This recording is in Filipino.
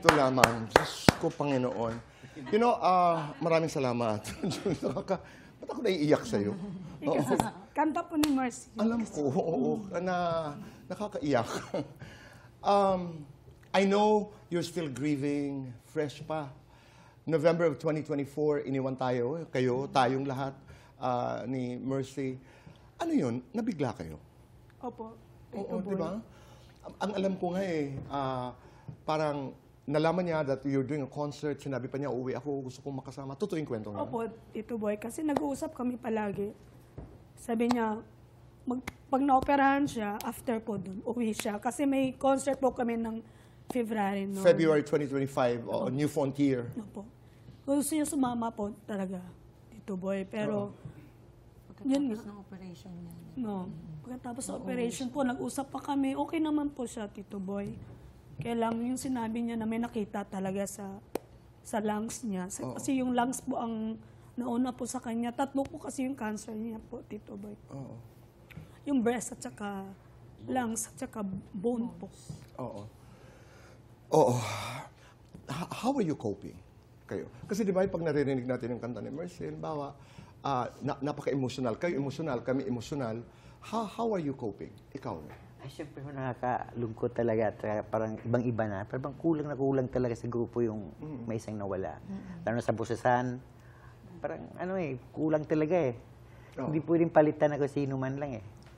Ito lamang. Diyos ko, Panginoon. You know, maraming salamat. Ba't ako naiiyak sa'yo? Kasi kanta po ni Mercy. Alam ko, oo, na nakakaiyak. I know you're still grieving, fresh pa. November of 2024, iniwan tayo, tayong lahat ni Mercy. Ano yun? Nabigla kayo? Opo. Oo, di ba? Ang alam ko nga parang nalaman niya that you're doing a concert, sinabi pa niya, uwi ako, gusto kong makasama. Totoo yung kwento nga. Opo, Tito Boy. Kasi nag-uusap kami palagi. Sabi niya, pag naoperahan siya, after po dun, uwi siya. Kasi may concert po kami ng February. No? February 2025, New Frontier. Opo. Gusto niya sumama po talaga, Tito Boy. Pero, yun nga. Pagkatapos ng operation niya. No. Pagkatapos sa operation po, nag-usap pa kami. Okay naman po siya, Tito Boy. Kaya lang yung sinabi niya na may nakita talaga sa lungs niya. Kasi yung lungs po ang nauna po sa kanya. 3 po kasi yung cancer niya po, Tito Boy. Oo. Yung breast at saka lungs at saka bone po. Oo. Oo. How are you coping kayo? Kasi di ba pag naririnig natin yung kanta ni Mercy, bawa, napaka-emotional. Kayo emotional, kami emotional. How are you coping? Ikaw? Ay, syempre nakakalungkot talaga at parang ibang-iba na. Parang kulang na kulang talaga sa grupo yung may isang nawala. Lalo na sa busasan, parang kulang talaga eh. Hindi pwedeng palitan na kung sino man lang eh.